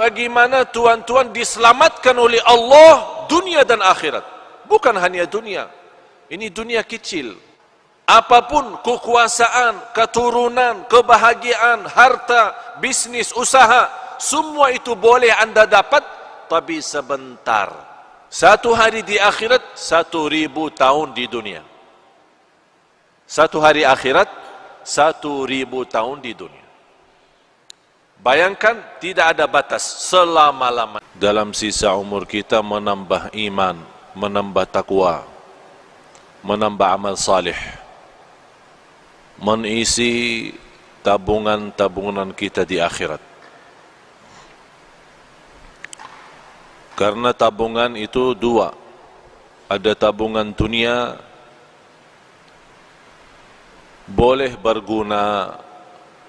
Bagaimana tuan-tuan diselamatkan oleh Allah dunia dan akhirat. Bukan hanya dunia. Ini dunia kecil. Apapun kekuasaan, keturunan, kebahagiaan, harta, bisnis, usaha, semua itu boleh anda dapat, tapi sebentar. Satu hari di akhirat, 1000 tahun di dunia. Satu hari akhirat, 1000 tahun di dunia. Bayangkan, tidak ada batas selama-lamanya. Dalam sisa umur kita menambah iman, menambah takwa, menambah amal salih, mengisi tabungan-tabungan kita di akhirat. Karena tabungan itu dua. Ada tabungan dunia, boleh berguna,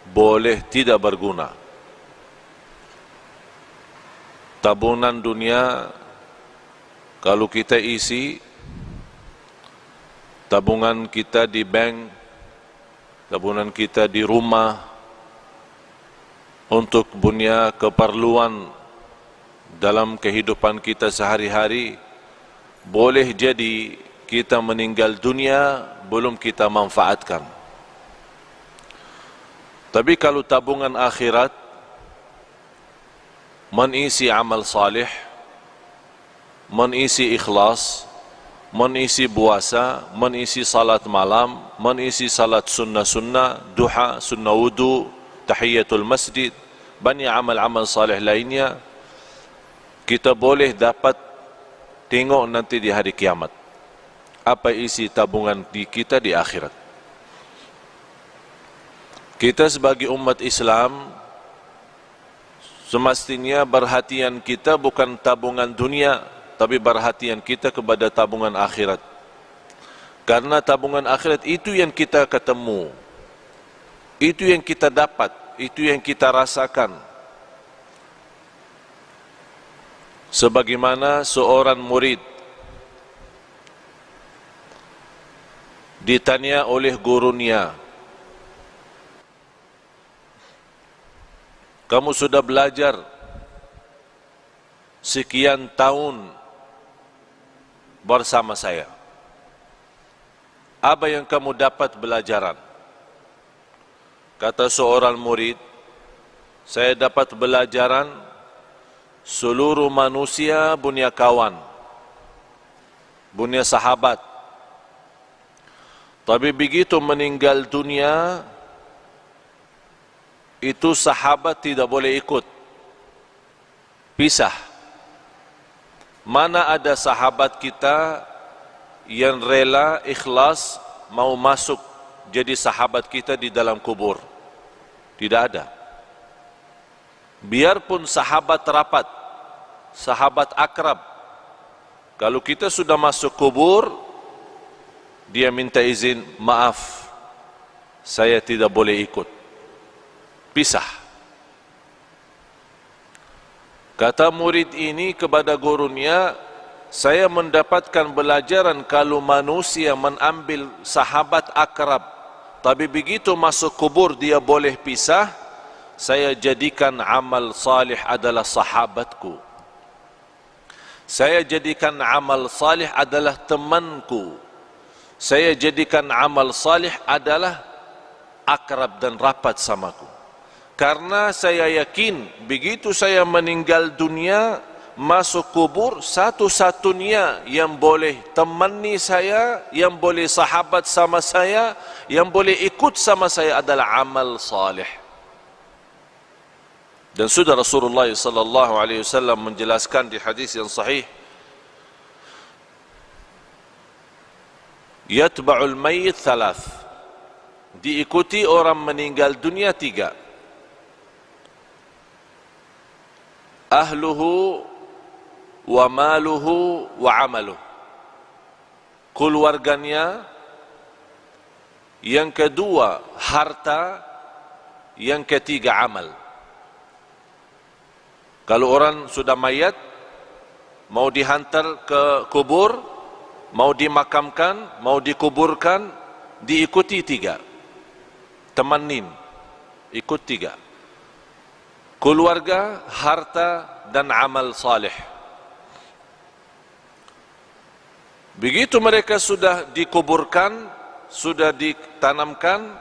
boleh tidak berguna. Tabungan dunia, kalau kita isi, tabungan kita di bank, tabungan kita di rumah, untuk punya keperluan dalam kehidupan kita sehari-hari, boleh jadi kita meninggal dunia, belum kita manfaatkan. Tapi kalau tabungan akhirat, mengisi amal salih, mengisi ikhlas, mengisi puasa, mengisi salat malam, mengisi salat sunnah-sunnah, duha, sunnah wudu, tahiyatul masjid, banyak amal-amal salih lainnya, kita boleh dapat tengok nanti di hari kiamat apa isi tabungan kita di akhirat. Kita sebagai umat Islam semestinya perhatian kita bukan tabungan dunia, tapi perhatian kita kepada tabungan akhirat. Karena tabungan akhirat itu yang kita ketemu, itu yang kita dapat, itu yang kita rasakan. Sebagaimana seorang murid ditanya oleh gurunya, kamu sudah belajar sekian tahun bersama saya. Apa yang kamu dapat belajaran? Kata seorang murid, saya dapat belajaran seluruh manusia punya kawan, punya sahabat. Tapi begitu meninggal dunia, itu sahabat tidak boleh ikut, pisah. Mana ada sahabat kita yang rela, ikhlas, mau masuk jadi sahabat kita di dalam kubur? Tidak ada. Biarpun sahabat rapat, sahabat akrab, kalau kita sudah masuk kubur, dia minta izin, maaf, saya tidak boleh ikut. Pisah. Kata murid ini kepada gurunya, saya mendapatkan pelajaran kalau manusia mengambil sahabat akrab, tapi begitu masuk kubur dia boleh pisah. Saya jadikan amal salih adalah sahabatku. Saya jadikan amal salih adalah temanku. Saya jadikan amal salih adalah akrab dan rapat samaku. Karena saya yakin begitu saya meninggal dunia, masuk kubur, satu-satunya yang boleh temani saya, yang boleh sahabat sama saya, yang boleh ikut sama saya adalah amal salih. Dan sudah Rasulullah sallallahu alaihi wasallam menjelaskan di hadis yang sahih, yatba'ul mayyit thalath, diikuti orang meninggal dunia 3. Ahluhu wa maluhu wa amaluh, keluarganya, yang kedua harta, yang ketiga amal. Kalau orang sudah mayat, mau dihantar ke kubur, mau dimakamkan, mau dikuburkan, diikuti 3. Temanin, ikut 3. keluarga, harta, dan amal saleh. Begitu mereka sudah dikuburkan, sudah ditanamkan,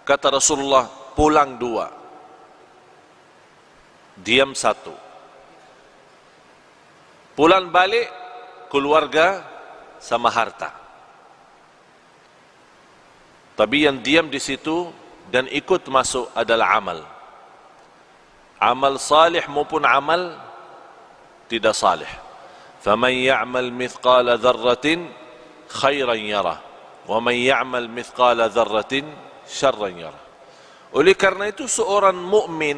kata Rasulullah, pulang 2, diam 1. Pulang balik, keluarga sama harta. Tapi yang diam di situ dan ikut masuk adalah amal. Amal salih maupun amal tidak salih. فَمَنْ يَعْمَلْ مِثْقَالَ ذَرَّةٍ خَيْرًا يَرَهُ وَمَنْ يَعْمَلْ مِثْقَالَ ذَرَّةٍ شَرًّا يَرَهُ. Oleh karena itu seorang mukmin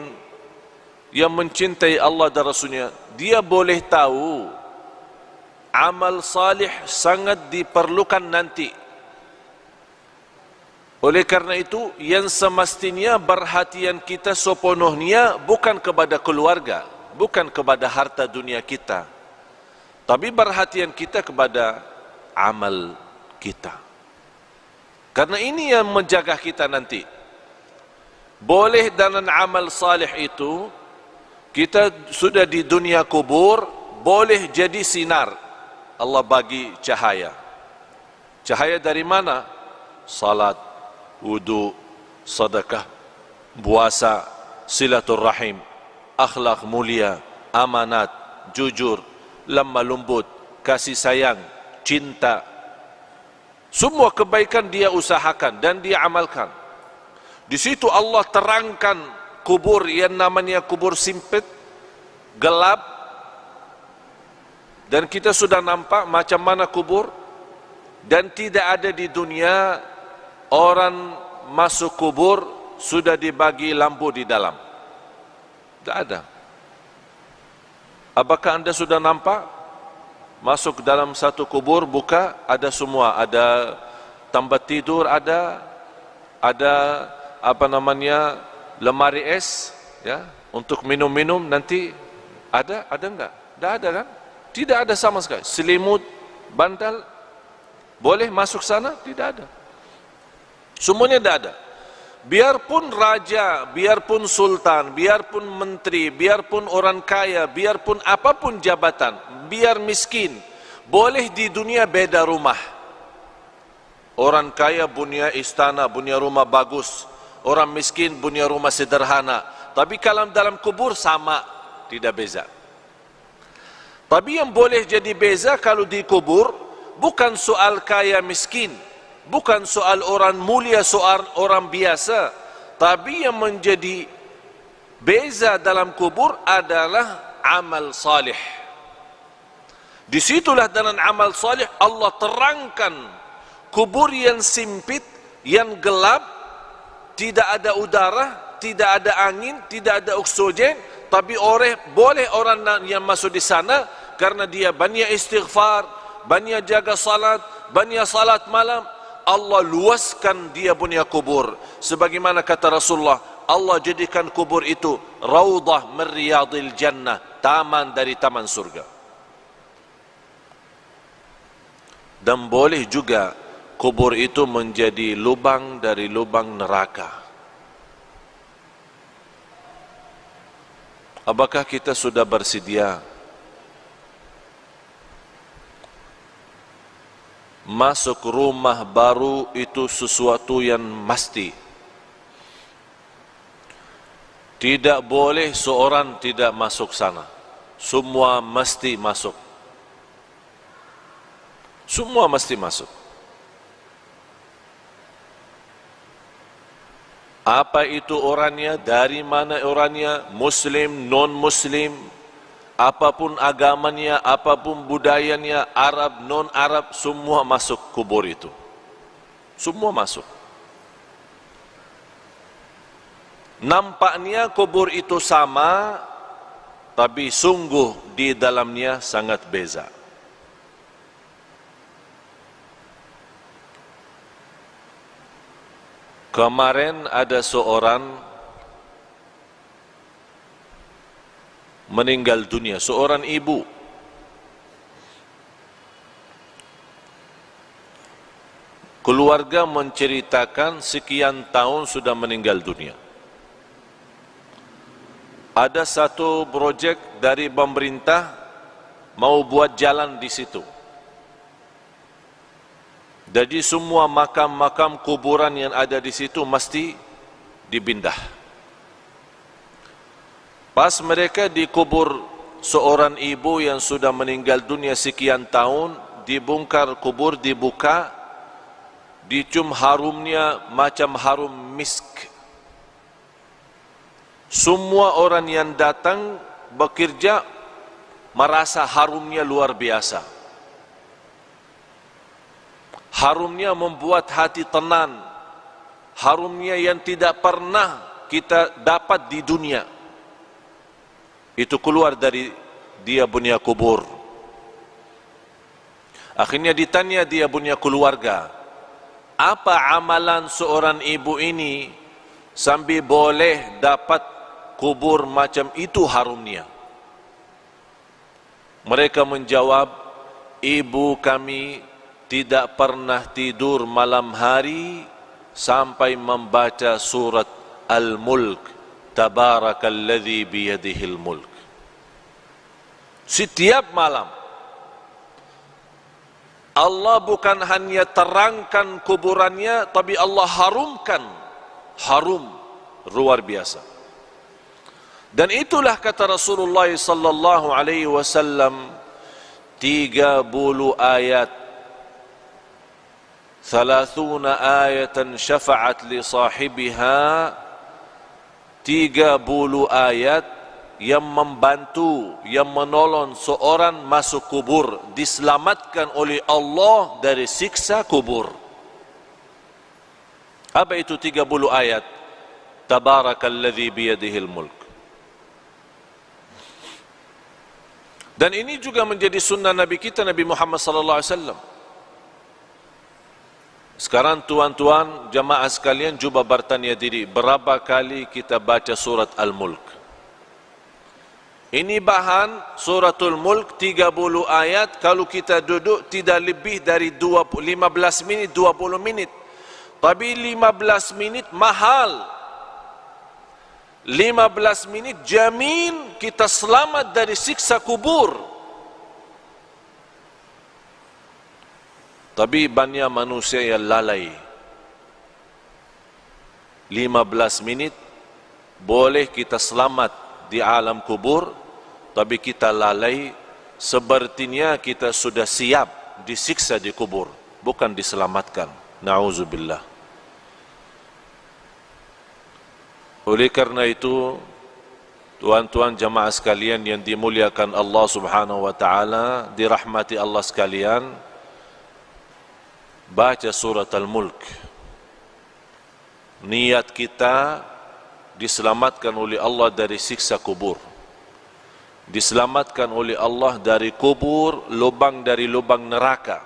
yang mencintai Allah dan Rasulnya, dia boleh tahu amal salih sangat diperlukan nanti. Oleh karena itu, yang semestinya perhatian kita sepenuhnya bukan kepada keluarga, bukan kepada harta dunia kita, tapi perhatian kita kepada amal kita. Karena ini yang menjaga kita nanti. Boleh dalam amal salih itu, kita sudah di dunia kubur, boleh jadi sinar. Allah bagi cahaya. Cahaya dari mana? Salat, wudu, sedekah, puasa, silaturrahim, akhlak mulia, amanat, jujur, lemah lembut, kasih sayang, cinta. Semua kebaikan dia usahakan dan dia amalkan. Di situ Allah terangkan kubur yang namanya kubur sempit, gelap, dan kita sudah nampak macam mana kubur. Dan tidak ada di dunia orang masuk kubur sudah dibagi lampu di dalam. Tidak ada. Apakah anda sudah nampak? Masuk dalam satu kubur, buka, ada semua. Ada tempat tidur, ada lemari es, ya, untuk minum-minum nanti. Ada enggak? Tidak ada kan? Tidak ada sama sekali. Selimut, bantal, boleh masuk sana? Tidak ada. Semuanya tidak ada. Biarpun raja, biarpun sultan, biarpun menteri, biarpun orang kaya, biarpun apapun jabatan, biar miskin, boleh di dunia beda rumah. Orang kaya punya istana, punya rumah bagus. Orang miskin punya rumah sederhana. Tapi kalau dalam kubur sama, tidak beza. Tapi yang boleh jadi beza kalau di kubur, bukan soal kaya miskin, bukan soal orang mulia, soal orang biasa. Tapi yang menjadi beza dalam kubur adalah amal salih. Disitulah dalam amal salih Allah terangkan kubur yang sempit, yang gelap, tidak ada udara, tidak ada angin, tidak ada oksigen, tapi boleh orang yang masuk di sana karena dia banyak istighfar, banyak jaga salat, banyak salat malam. Allah luaskan dia punya kubur. Sebagaimana kata Rasulullah, Allah jadikan kubur itu raudhah min riyadil jannah, taman dari taman surga. Dan boleh juga kubur itu menjadi lubang dari lubang neraka. Apakah kita sudah bersedia masuk rumah baru itu sesuatu yang mesti? Tidak boleh seorang tidak masuk sana. Semua mesti masuk. Semua mesti masuk. Apa itu orangnya, dari mana orangnya, muslim, non-muslim, apapun agamanya, apapun budayanya, Arab, non-Arab, semua masuk kubur itu. Semua masuk. Nampaknya kubur itu sama, tapi sungguh di dalamnya sangat beza. Kemarin ada seorang meninggal dunia, seorang ibu. Keluarga menceritakan sekian tahun sudah meninggal dunia. ada satu projek dari pemerintah mau buat jalan di situ. Jadi semua makam-makam kuburan yang ada di situ mesti dipindah. Pas mereka dikubur seorang ibu yang sudah meninggal dunia sekian tahun, dibongkar kubur, dibuka, dicium harumnya macam harum misk. Semua orang yang datang bekerja merasa harumnya luar biasa. Harumnya membuat hati tenang. Harumnya yang tidak pernah kita dapat di dunia. Itu keluar dari dia punya kubur. Akhirnya ditanya dia punya keluarga, apa amalan seorang ibu ini sambil boleh dapat kubur macam itu harumnya? Mereka menjawab, ibu kami tidak pernah tidur malam hari sampai membaca surat Al-Mulk, Tabarakalladzi biyadihil mulk. Setiap malam Allah bukan hanya terangkan kuburannya, tapi Allah harumkan, harum luar biasa. Dan itulah kata Rasulullah sallallahu alaihi wasallam, 30 ayat, 30 ayatan syafa'at li sahibiha, 30 ayat yang membantu, yang menolong seorang masuk kubur, diselamatkan oleh Allah dari siksa kubur. Apa itu 30 ayat? Tabarakalladzi biyadihil mulk. Dan ini juga menjadi sunnah Nabi kita, Nabi Muhammad sallallahu alaihi wasallam. Sekarang tuan-tuan jamaah sekalian cuba bertanya diri, berapa kali kita baca surat Al-Mulk? Ini bahan suratul Mulk 30 ayat, kalau kita duduk tidak lebih dari 15 minit, 20 menit. Tapi 15 menit mahal. 15 menit jamin kita selamat dari siksa kubur. Tapi banyak manusia yang lalai. 15 menit boleh kita selamat di alam kubur, tapi kita lalai, sepertinya kita sudah siap disiksa di kubur, bukan diselamatkan. Na'udzubillah. Oleh karena itu, tuan-tuan jamaah sekalian yang dimuliakan Allah subhanahu wa ta'ala, dirahmati Allah sekalian, baca surat Al-Mulk. Niat kita diselamatkan oleh Allah dari siksa kubur, diselamatkan oleh Allah dari kubur, lubang dari lubang neraka.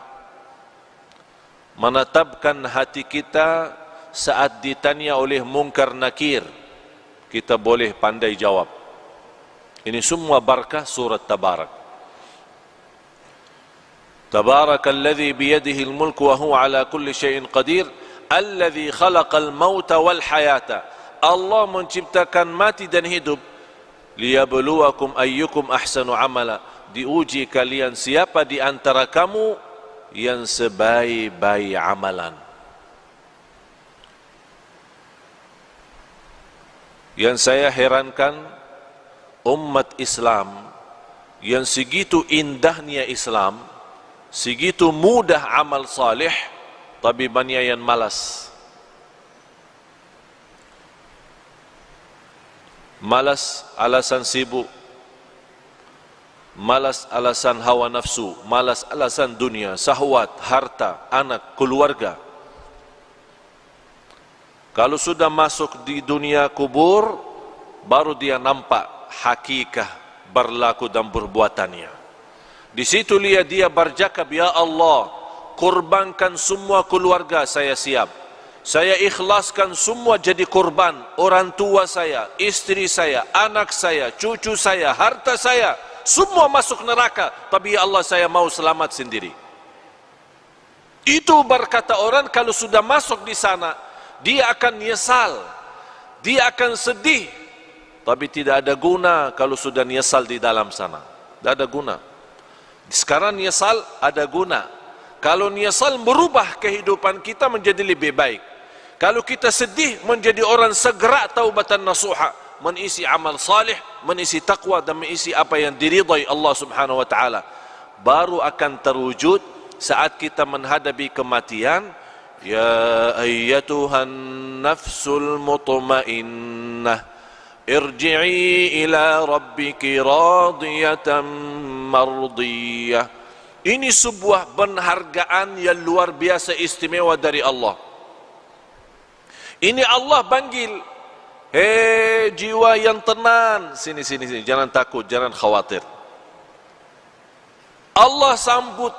Menetapkan hati kita saat ditanya oleh mungkar nakir, kita boleh pandai jawab. Ini semua barakah surat Tabarak. Tabarakalladzi biyadihil mulk wa huwa ala kulli syai'in qadir, alladzi khalaqal mauta wal hayata. Allah menciptakan mati dan hidup, liyabluwakum ayyukum ahsanu amala, diuji kalian siapa di antara kamu yang sebaik-baik amalan. Yang saya herankan, umat Islam yang segitu indahnya Islam, segitu mudah amal salih, tapi banyak yang malas. Malas alasan sibuk, malas alasan hawa nafsu, malas alasan dunia, syahwat, harta, anak, keluarga. Kalau sudah masuk di dunia kubur, baru dia nampak hakikah berlaku dan perbuatannya. Di situ dia bercakap, ya Allah, kurbankan semua keluarga saya siap. Saya ikhlaskan semua jadi kurban, orang tua saya, istri saya, anak saya, cucu saya, harta saya, semua masuk neraka, tapi ya Allah saya mau selamat sendiri. Itu berkata orang kalau sudah masuk di sana, dia akan nyesal, dia akan sedih, tapi tidak ada guna kalau sudah nyesal di dalam sana. Tidak ada guna. Sekarang nyesal ada guna. Kalau nyesal merubah kehidupan kita menjadi lebih baik. Kalau kita sedih menjadi orang segera taubatan nasuha, mengisi amal salih, mengisi taqwa dan mengisi apa yang diridai Allah Subhanahu wa taala. Baru akan terwujud saat kita menghadapi kematian. Ya ayyatuhan nafsul mutmainnah, irji'i ila rabbiki radiyatan mardiyah. Ini sebuah penghargaan yang luar biasa istimewa dari Allah. Ini Allah panggil, hei jiwa yang tenang, sini, jangan takut, jangan khawatir. Allah sambut,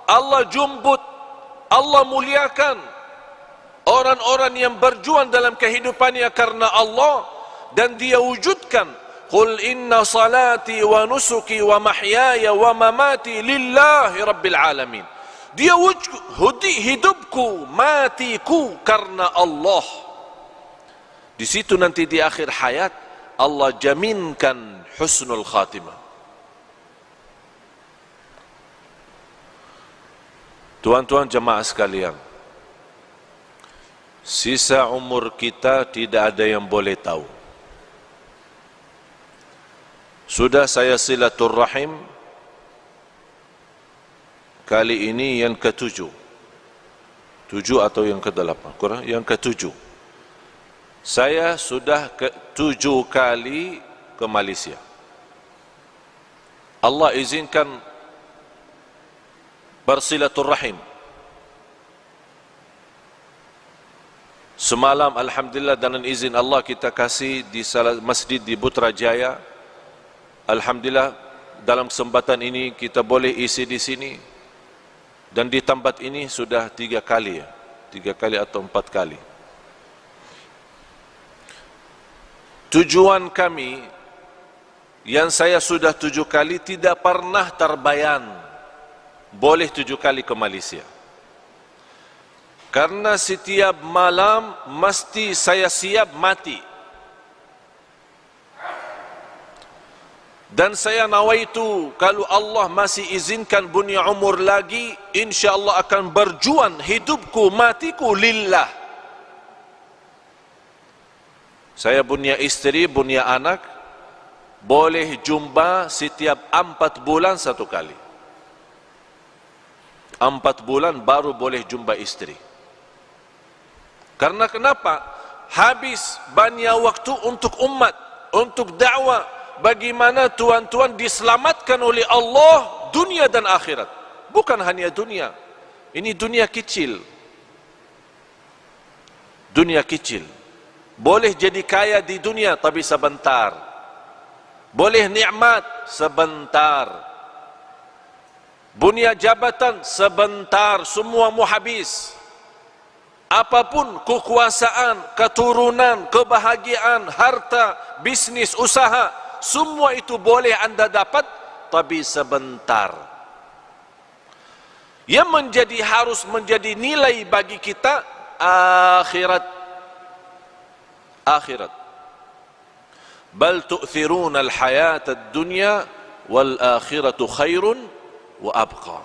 Allah jumbut, Allah muliakan orang-orang yang berjuang dalam kehidupannya karena Allah, dan dia wujudkan, qul inna salati wa nusuki wa mahyaya wa mamati lillahi rabbil alamin. Dia wujud hidupku, matiku karena Allah. Di situ nanti di akhir hayat Allah jaminkan husnul khatimah. Tuan-tuan jemaah sekalian, sisa umur kita tidak ada yang boleh tahu. Sudah saya silaturrahim kali ini yang ke-7. 7 atau yang ke-8? Kurang, yang ke-7. Saya sudah 7 kali ke Malaysia. Allah izinkan bersilaturrahim. Semalam alhamdulillah dengan izin Allah kita kasih di salah masjid di Putrajaya. Alhamdulillah dalam kesempatan ini kita boleh isi di sini. Dan di tempat ini sudah 3 kali ya. 3 kali atau 4 kali. Tujuan kami yang saya sudah 7 kali tidak pernah terbayang boleh 7 kali ke Malaysia. Karena setiap malam mesti saya siap mati. Dan saya nawaitu kalau Allah masih izinkan punya umur lagi, insyaAllah akan berjuang hidupku, matiku lillah. Saya punya istri, punya anak, boleh jumpa setiap 4 bulan 1 kali. 4 bulan baru boleh jumpa istri. Karena kenapa? Habis banyak waktu untuk umat, untuk dakwah. Bagaimana tuan-tuan diselamatkan oleh Allah dunia dan akhirat. Bukan hanya dunia. Ini dunia kecil. Dunia kecil. Boleh jadi kaya di dunia tapi sebentar. Boleh nikmat sebentar. Punya jabatan sebentar, semua mau habis. Apapun kekuasaan, keturunan, kebahagiaan, harta, bisnis, usaha, semua itu boleh anda dapat tapi sebentar. Yang menjadi harus menjadi nilai bagi kita akhirat. Akhirat. Bal tu'thiruna al-hayata ad-dunya wal akhiratu khairun wa abqa.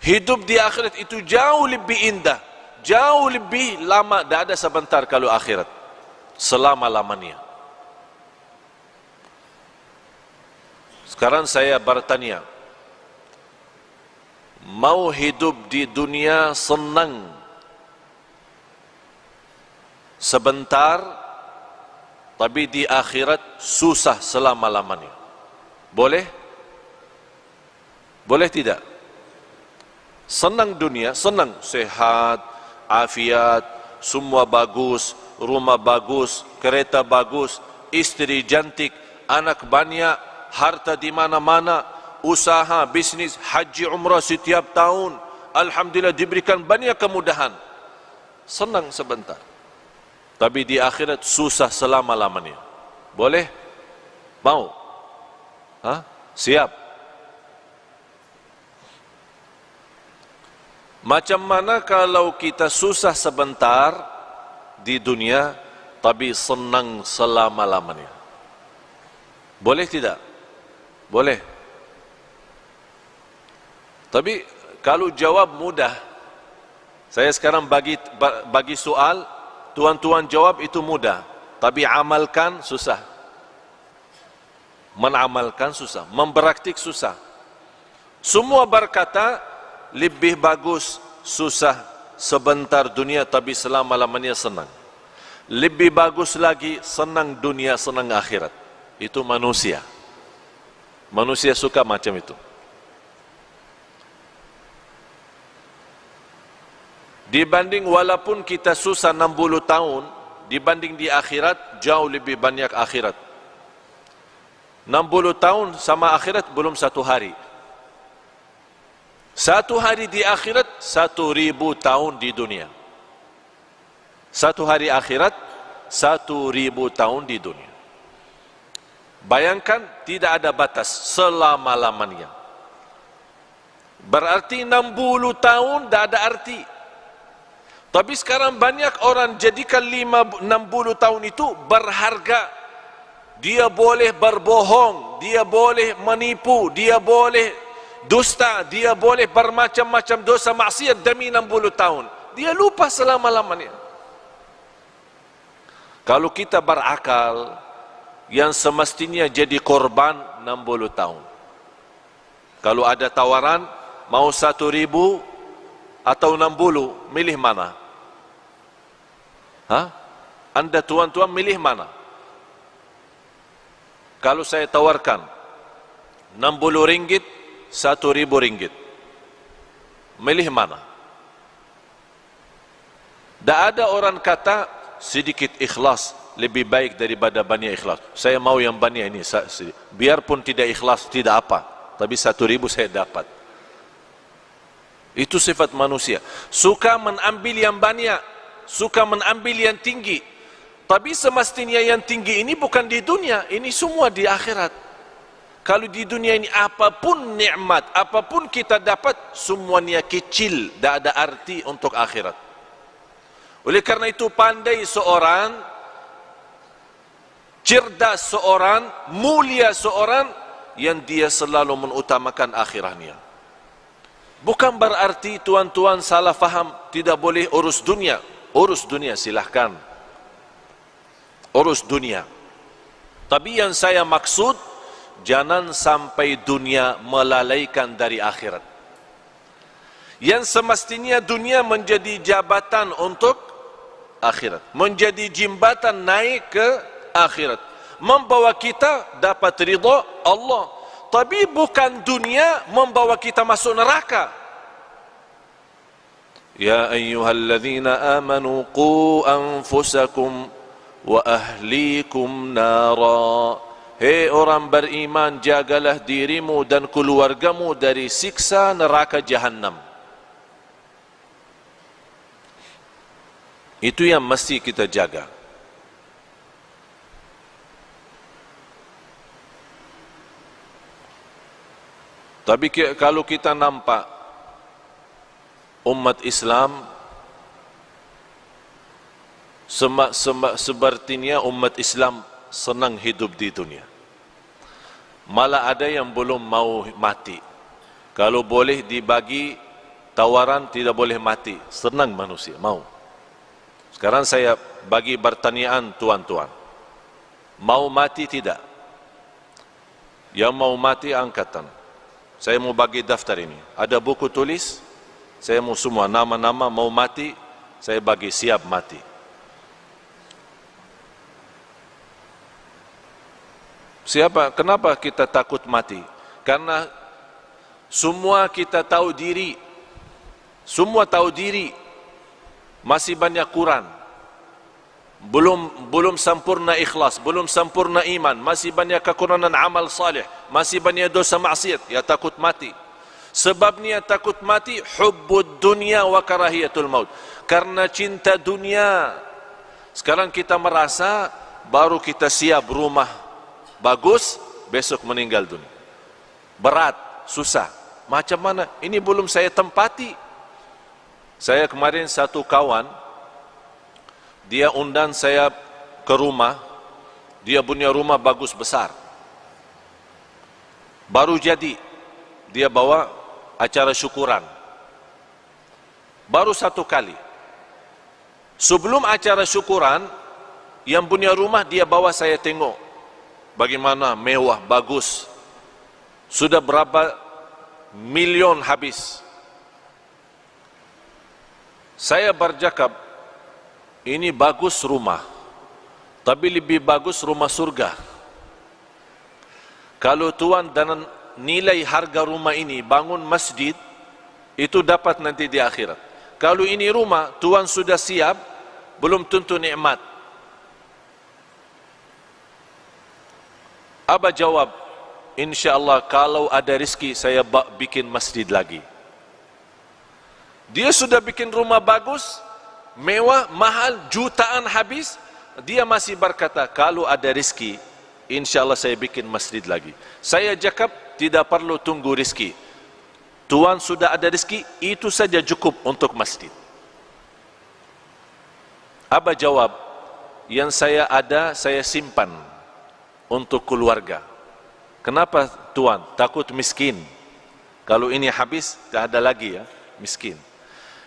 Hidup di akhirat itu jauh lebih indah, jauh lebih lama, tidak ada sebentar kalau akhirat. Selama-lamanya. Sekarang saya bertanya, mau hidup di dunia senang sebentar, tapi di akhirat susah selama-lamanya. Boleh? Boleh tidak? Senang dunia, senang, sehat, afiat, semua bagus, rumah bagus, kereta bagus, istri cantik, anak banyak, harta di mana-mana, usaha, bisnis, haji, umrah setiap tahun. Alhamdulillah diberikan banyak kemudahan. Senang sebentar. Tapi di akhirat susah selama-lamanya. Boleh? Mau? Siap? Macam mana kalau kita susah sebentar di dunia, tapi senang selama-lamanya? Boleh tidak? Boleh. Tapi kalau jawab mudah, saya sekarang bagi soal, tuan-tuan jawab itu mudah, tapi amalkan susah. Menamalkan susah, mempraktik susah. Semua berkata lebih bagus susah sebentar dunia tapi selama-lamanya senang. Lebih bagus lagi senang dunia, senang akhirat. Itu manusia. Manusia suka macam itu. Dibanding walaupun kita susah 60 tahun, dibanding di akhirat jauh lebih banyak akhirat. 60 tahun sama akhirat belum satu hari. Satu hari di akhirat 1000 tahun di dunia. Satu hari akhirat 1000 tahun di dunia. Bayangkan tidak ada batas selama-lamanya. Berarti 60 tahun tidak ada arti. Tapi sekarang banyak orang jadikan 60 tahun itu berharga. Dia boleh berbohong, dia boleh menipu, dia boleh dusta, dia boleh bermacam-macam dosa maksiat demi 60 tahun. Dia lupa selama-lamanya. Kalau kita berakal, yang semestinya jadi korban 60 tahun. Kalau ada tawaran, mau 1000 atau 60, milih mana? Anda tuan-tuan milih mana? Kalau saya tawarkan 60 ringgit, 1000 ringgit, milih mana? Tak ada orang kata sedikit ikhlas lebih baik daripada banyak ikhlas. Saya mau yang banyak ini, biarpun tidak ikhlas tidak apa, tapi 1000 saya dapat. Itu sifat manusia. Suka mengambil yang banyak, suka mengambil yang tinggi. Tapi semestinya yang tinggi ini bukan di dunia, ini semua di akhirat. Kalau di dunia ini apapun nikmat, apapun kita dapat, semuanya kecil, tidak ada arti untuk akhirat. Oleh karena itu pandai seorang, cerdas seorang, mulia seorang, yang dia selalu mengutamakan akhiratnya. Bukan berarti tuan-tuan salah faham, tidak boleh urus dunia. Urus dunia silahkan. Urus dunia. Tapi yang saya maksud, jangan sampai dunia melalaikan dari akhirat. Yang semestinya dunia menjadi jabatan untuk akhirat, menjadi jembatan naik ke akhirat, membawa kita dapat ridha Allah. Tapi bukan dunia membawa kita masuk neraka. Ya ayyuhalladzina amanu qu anfusakum wa ahlikum nara. Hei orang beriman, jagalah dirimu dan keluargamu dari siksa neraka Jahannam. Itu yang mesti kita jaga. Tapi kalau kita nampak umat Islam sepertinya umat Islam senang hidup di dunia. Malah ada yang belum mau mati. Kalau boleh dibagi tawaran tidak boleh mati, senang manusia, mau. Sekarang saya bagi pertanyaan tuan-tuan. Mau mati tidak? Yang mau mati angkatan. Saya mau bagi daftar ini. Ada buku tulis, saya mau semua nama-nama mau mati, saya bagi siap mati. Siapa? Kenapa kita takut mati? Karena semua kita tahu diri. Semua tahu diri. Masih banyak kurang. Belum sempurna ikhlas, belum sempurna iman, masih banyak kekurangan amal salih, masih banyak dosa maksiat, ya takut mati. Sebabnya takut mati hubbud dunya wa karahiyatul maut. Karena cinta dunia. Sekarang kita merasa baru kita siap rumah bagus, besok meninggal dunia. Berat, susah. Macam mana? Ini belum saya tempati. Saya kemarin satu kawan, dia undang saya ke rumah. Dia punya rumah bagus besar. baru jadi, dia bawa acara syukuran. Baru satu kali. Sebelum acara syukuran, yang punya rumah dia bawa saya tengok. Bagaimana mewah, bagus. Sudah berapa milion habis. Saya bercakap, ini bagus rumah, tapi lebih bagus rumah surga. Kalau Tuhan dan nilai harga rumah ini bangun masjid, itu dapat nanti di akhirat. Kalau ini rumah Tuhan sudah siap, belum tentu nikmat. Abah jawab, InsyaAllah kalau ada rezeki saya bikin masjid lagi. Dia sudah bikin rumah bagus, mewah, mahal, jutaan habis. Dia masih berkata, kalau ada rezeki, InsyaAllah saya bikin masjid lagi. Saya cakap, tidak perlu tunggu rezeki. Tuhan sudah ada rezeki, itu saja cukup untuk masjid. Abah jawab, yang saya ada, saya simpan untuk keluarga. Kenapa Tuhan? Takut miskin. Kalau ini habis, tak ada lagi ya, miskin.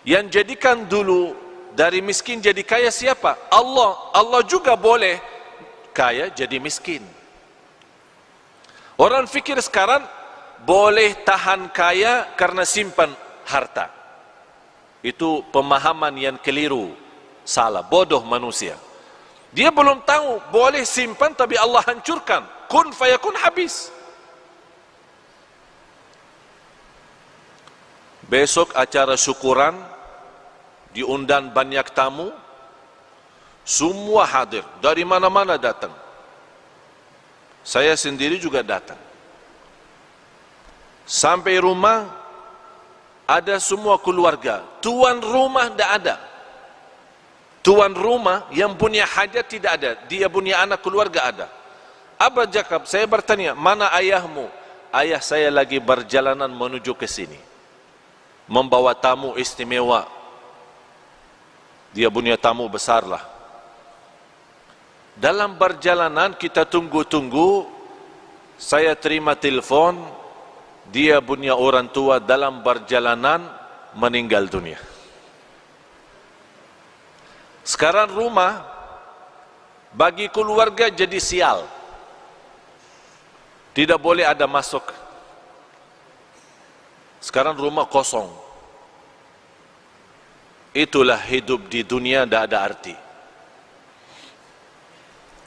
Yang jadikan dulu dari miskin jadi kaya siapa? Allah. Allah juga boleh kaya jadi miskin. Orang fikir sekarang boleh tahan kaya karena simpan harta. Itu pemahaman yang keliru, salah, bodoh manusia. Dia belum tahu boleh simpan tapi Allah hancurkan. Kun fayakun, habis. Besok acara syukuran, diundang banyak tamu, semua hadir, dari mana-mana datang. Saya sendiri juga datang. Sampai rumah, ada semua keluarga. Tuan rumah tidak ada. Tuan rumah yang punya hajat tidak ada. Dia punya anak keluarga ada. Abah Jakab, saya bertanya, mana ayahmu? Ayah saya lagi berjalanan menuju ke sini, membawa tamu istimewa. Dia punya tamu besar lah. Dalam perjalanan kita tunggu-tunggu, saya terima telepon, dia punya orang tua dalam perjalanan meninggal dunia. Sekarang rumah bagi keluarga jadi sial. Tidak boleh ada masuk. Sekarang rumah kosong. Itulah hidup di dunia, tidak ada arti.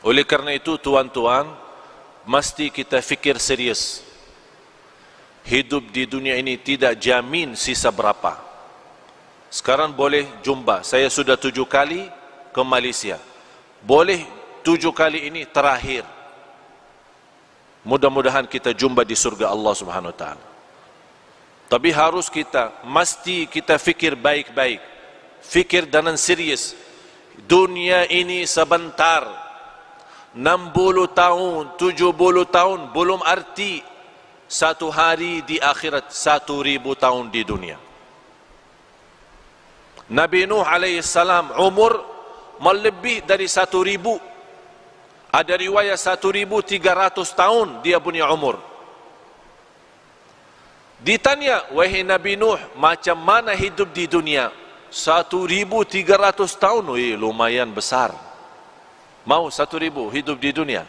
Oleh karena itu tuan-tuan, mesti kita fikir serius. Hidup di dunia ini tidak jamin sisa berapa. Sekarang boleh jumpa, saya sudah 7 kali ke Malaysia. Boleh 7 kali ini terakhir. Mudah-mudahan kita jumpa di surga Allah Subhanahu Wa Taala. Tapi harus mesti kita fikir baik-baik. Fikir dengan serius. Dunia ini sebentar. 60 tahun, 70 tahun belum arti. Satu hari di akhirat, 1000 tahun di dunia. Nabi Nuh alaihissalam umur melebih dari 1000. Ada riwayat 1300 tahun dia punya umur. Ditanya, wahai Nabi Nuh, macam mana hidup di dunia? 1300 tahun, lumayan besar. Mau 1000 hidup di dunia?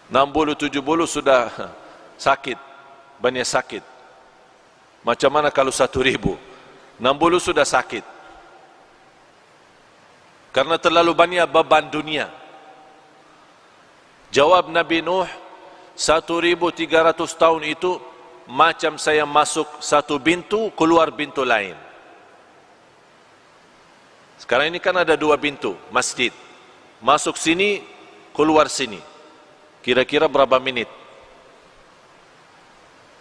60-70 sudah sakit, banyak sakit. Macam mana kalau 1000? 60 sudah sakit. Karena terlalu banyak beban dunia. Jawab Nabi Nuh, 1300 tahun itu macam saya masuk satu pintu, keluar pintu lain. Sekarang ini kan ada 2 pintu masjid. Masuk sini, keluar sini. Kira-kira berapa menit?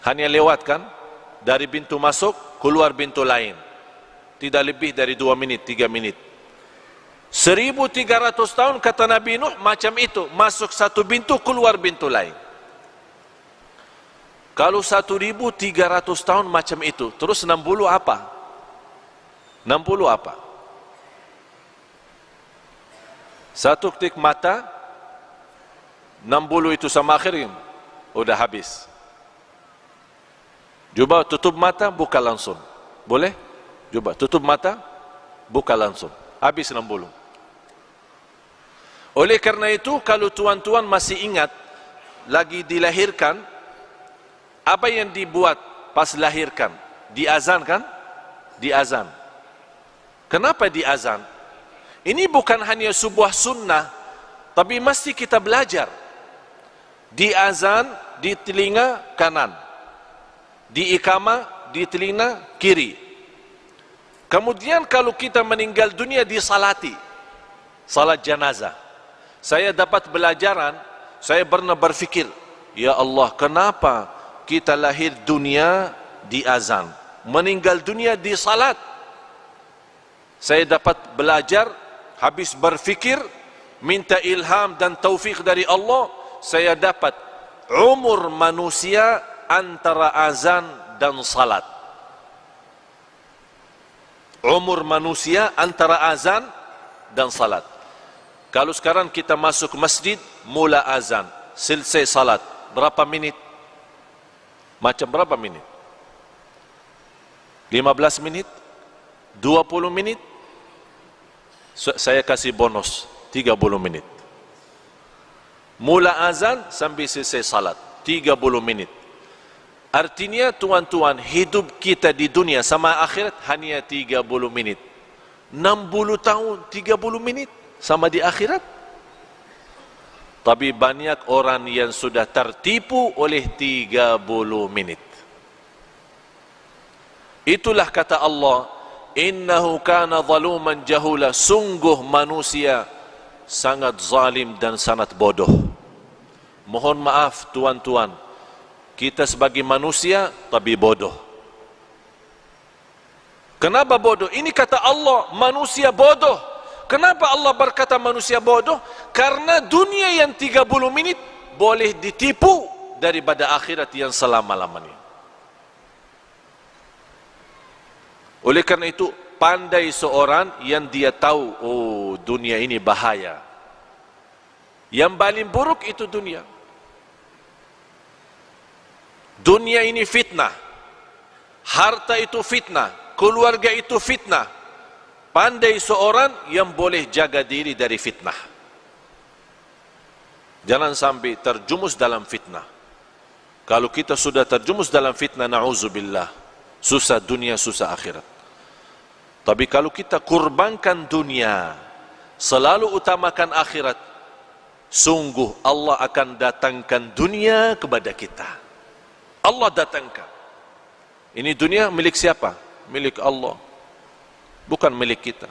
Hanya lewat kan? Dari pintu masuk, keluar pintu lain. Tidak lebih dari 2 menit, 3 menit. 1300 tahun kata Nabi Nuh macam itu. Masuk satu pintu, keluar pintu lain. Kalau 1300 tahun macam itu, terus 60 apa? 60 apa? Satu ketik mata, 60 itu sama akhir, udah habis. Coba tutup mata, buka langsung. Boleh? Coba tutup mata, buka langsung. Habis 60. Oleh karena itu, kalau tuan-tuan masih ingat, lagi dilahirkan, apa yang dibuat pas lahirkan? Diazan kan? Diazan. Kenapa diazan? Ini bukan hanya sebuah sunnah, tapi mesti kita belajar. Diazan di telinga kanan, di iqamah di telinga kiri. Kemudian kalau kita meninggal dunia disalati, salat jenazah. Saya dapat belajaran, saya pernah berfikir, ya Allah, kenapa kita lahir dunia di azan, meninggal dunia di salat? Saya dapat belajar, habis berfikir, minta ilham dan taufik dari Allah, saya dapat umur manusia antara azan dan salat. Umur manusia antara azan dan salat. Kalau sekarang kita masuk masjid, mula azan, selesai salat, berapa minit? Macam berapa minit? 15 menit? 20 menit? Saya kasih bonus 30 menit. Mula azan sampai selesai salat 30 menit. Artinya tuan-tuan, hidup kita di dunia sama akhirat hanya 30 menit. 60 tahun 30 menit sama di akhirat. Tapi banyak orang yang sudah tertipu oleh 30 menit. Itulah kata Allah, innahu kana zaluman jahula, sungguh manusia sangat zalim dan sangat bodoh. Mohon maaf tuan-tuan, kita sebagai manusia tapi bodoh. Kenapa bodoh? Ini kata Allah, manusia bodoh. Kenapa Allah berkata manusia bodoh? Karena dunia yang 30 menit boleh ditipu daripada akhirat yang selama-lamanya. Oleh karena itu, pandai seorang yang dia tahu, oh dunia ini bahaya. Yang paling buruk itu dunia. Dunia ini fitnah. Harta itu fitnah. Keluarga itu fitnah. Pandai seorang yang boleh jaga diri dari fitnah. Jangan sampai terjumus dalam fitnah. Kalau kita sudah terjumus dalam fitnah, na'udzubillah, susah dunia, susah akhirat. Tapi kalau kita kurbankan dunia, selalu utamakan akhirat, sungguh Allah akan datangkan dunia kepada kita. Allah datangkan. Ini dunia milik siapa? Milik Allah, bukan milik kita.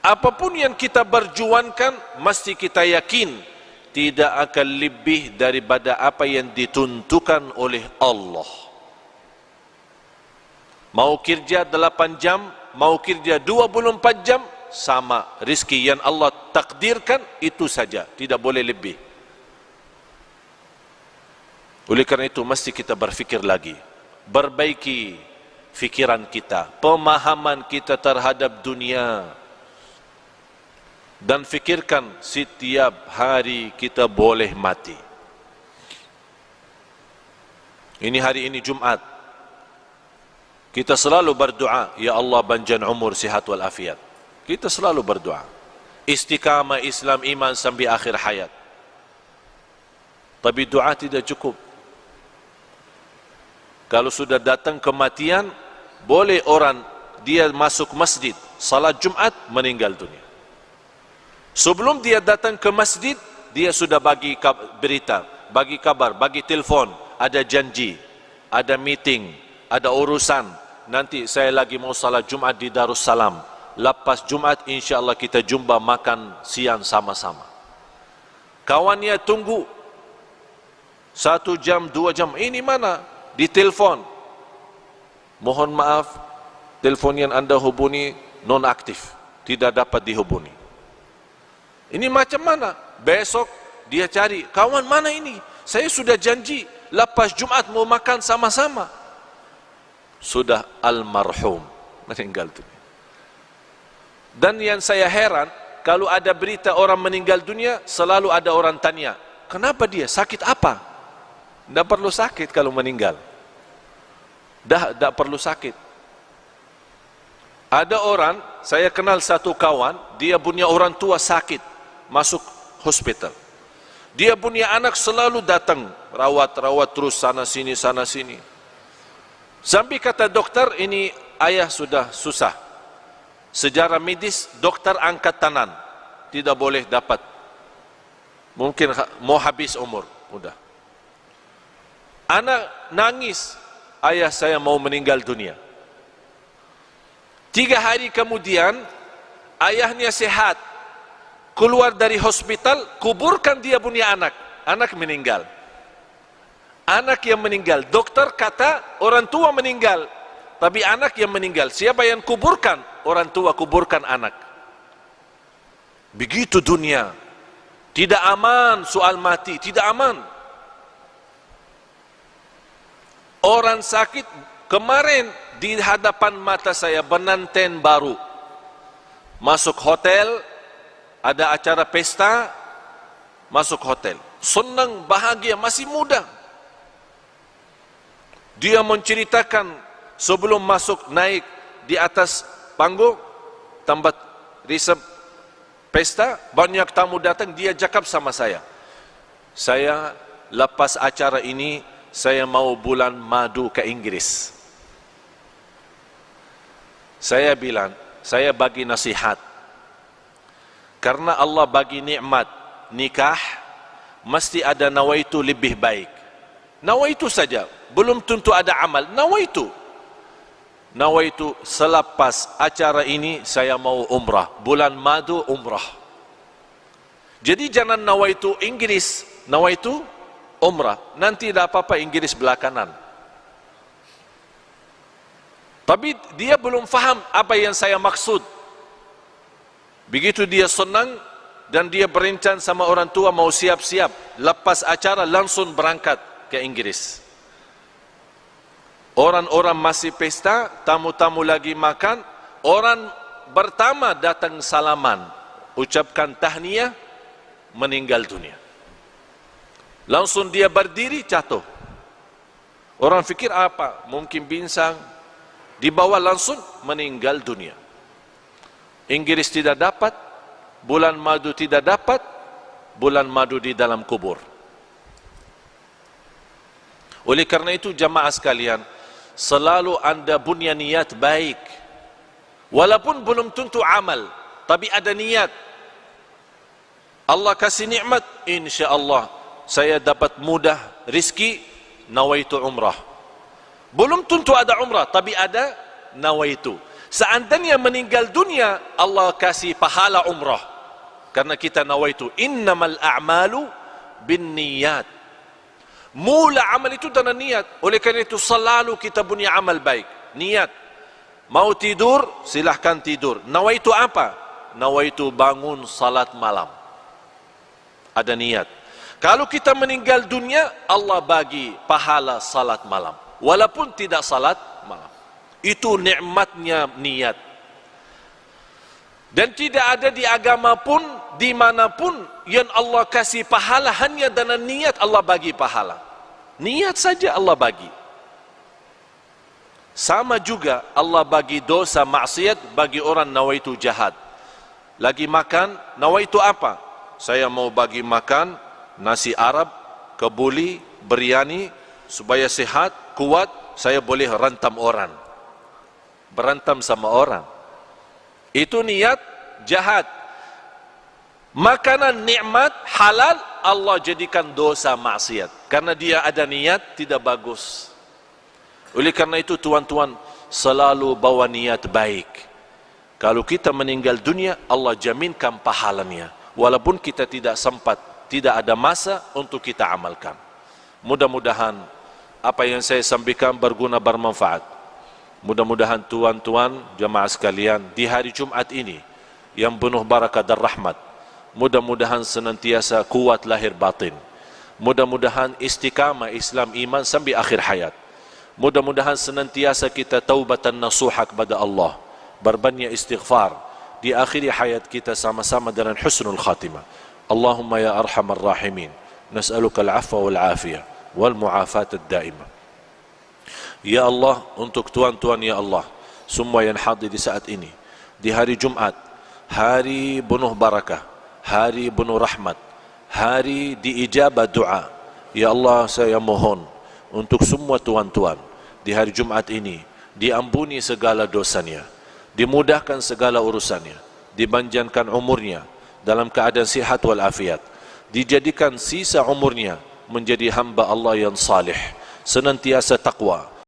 Apapun yang kita berjuangkan, mesti kita yakin tidak akan lebih daripada apa yang ditentukan oleh Allah. Mau kerja 8 jam, mau kerja 24 jam, sama rezeki yang Allah takdirkan, itu saja, tidak boleh lebih. Oleh karena itu mesti kita berfikir lagi, perbaiki fikiran kita, pemahaman kita terhadap dunia, dan fikirkan setiap hari kita boleh mati. Ini hari ini Jumat, kita selalu berdoa, ya Allah panjang umur, sihat wal afiat. Kita selalu berdoa, istiqamah Islam iman sampai akhir hayat. Tapi doa tidak cukup. Kalau sudah datang kematian, boleh orang dia masuk masjid, salat Jumat, meninggal dunia. Sebelum dia datang ke masjid, dia sudah bagi berita, bagi kabar, bagi telefon, ada janji, ada meeting, ada urusan. Nanti saya lagi mau salat Jumat di Darussalam. Lepas Jumat insya-Allah kita jumpa makan siang sama-sama. Kawannya tunggu 1 jam, 2 jam. Ini mana? Di telefon. Mohon maaf, telefon yang Anda hubungi non aktif, tidak dapat dihubungi. Ini macam mana? Besok dia cari, kawan mana ini? Saya sudah janji lepas Jumat mau makan sama-sama. Sudah almarhum, meninggal dunia. Dan yang saya heran, kalau ada berita orang meninggal dunia, selalu ada orang tanya, kenapa dia? Sakit apa? Tidak perlu sakit kalau meninggal. Tidak perlu sakit. Ada orang, saya kenal satu kawan, dia punya orang tua sakit, masuk hospital. Dia punya anak selalu datang, rawat terus sana sini. Sampai kata dokter, ini ayah sudah susah. Sejarah medis, dokter angkat tangan, tidak boleh dapat. Mungkin mau habis umur, udah. Anak nangis, ayah saya mau meninggal dunia. 3 hari kemudian, ayahnya sehat, keluar dari hospital, kuburkan dia punya anak. Anak meninggal. Anak yang meninggal. Dokter kata orang tua meninggal, tapi anak yang meninggal. Siapa yang kuburkan? Orang tua kuburkan anak. Begitu dunia. Tidak aman soal mati, tidak aman. Orang sakit, kemarin di hadapan mata saya pengantin baru. Masuk hotel, ada acara pesta, masuk hotel. Senang, bahagia, masih muda. Dia menceritakan sebelum masuk naik di atas panggung, tempat resep pesta, banyak tamu datang, dia cakap sama saya. Saya lepas acara ini, saya mau bulan madu ke Inggris. Saya bilang, saya bagi nasihat. Karena Allah bagi nikmat nikah, mesti ada nawaitu lebih baik. Nawaitu saja, belum tentu ada amal. Nawaitu selepas acara ini saya mau umrah, bulan madu umrah. Jadi jangan nawaitu Inggris, nawaitu umrah. Nanti tidak apa-apa Inggris belakangan. Tapi dia belum faham apa yang saya maksud. Begitu dia senang dan dia berencana sama orang tua mau siap-siap, lepas acara langsung berangkat ke Inggris. Orang-orang masih pesta, tamu-tamu lagi makan, orang pertama datang salaman, ucapkan tahniah, meninggal dunia. Langsung dia berdiri, jatuh. Orang fikir apa? Mungkin pinsang. Dibawa langsung meninggal dunia. Inggris tidak dapat, bulan madu tidak dapat, bulan madu di dalam kubur. Oleh karena itu jamaah sekalian, selalu anda punya niat baik. Walaupun belum tentu amal, tapi ada niat. Allah kasih nikmat, insya-Allah saya dapat mudah rizki, nawaitu umrah. Belum tentu ada umrah, tapi ada nawaitu. Seandainya meninggal dunia, Allah kasih pahala umrah. Karena kita nawaitu, innamal a'malu bin niyat. Mula amal itu dengan niat. Oleh karena itu selalu kita punya amal baik. Niat. Mau tidur, silahkan tidur. Nawaitu apa? Nawaitu bangun salat malam. Ada niat. Kalau kita meninggal dunia, Allah bagi pahala salat malam. Walaupun tidak salat malam. Itu nikmatnya niat. Dan tidak ada di agama pun, dimanapun, yang Allah kasih pahala hanya dengan niat Allah bagi pahala. Niat saja Allah bagi. Sama juga Allah bagi dosa maksiat bagi orang nawaitu jahat. Lagi makan, nawaitu apa? Saya mau bagi makan nasi Arab, kebuli, biryani, supaya sehat, kuat, saya boleh rantam orang. Berantam sama orang. Itu niat jahat. Makanan nikmat, halal, Allah jadikan dosa maksiat. Karena dia ada niat, tidak bagus. Oleh karena itu tuan-tuan, selalu bawa niat baik. Kalau kita meninggal dunia, Allah jaminkan pahalanya. Walaupun kita tidak sempat, tidak ada masa untuk kita amalkan. Mudah-mudahan apa yang saya sampaikan berguna, bermanfaat. Mudah-mudahan tuan-tuan jamaah sekalian di hari Jumat ini yang penuh barakah dan rahmat, mudah-mudahan senantiasa kuat lahir batin. Mudah-mudahan istiqamah Islam iman sampai akhir hayat. Mudah-mudahan senantiasa kita taubatan nasuha kepada Allah, berbanyak istighfar di akhir hayat kita sama-sama dengan husnul khatimah. Allahumma ya arhamar rahimin, nas'aluka al-'afwa wal 'afiyah wal mu'afat ad-daimah. Ya Allah, untuk tuan-tuan ya Allah, semua yang hadir di saat ini, di hari Jumat, hari penuh barakah, hari penuh rahmat, hari diijabah doa. Ya Allah, saya mohon untuk semua tuan-tuan di hari Jumat ini diampuni segala dosanya, dimudahkan segala urusannya, dipanjangkan umurnya dalam keadaan sihat wal afiat, dijadikan sisa umurnya menjadi hamba Allah yang salih, senantiasa taqwa,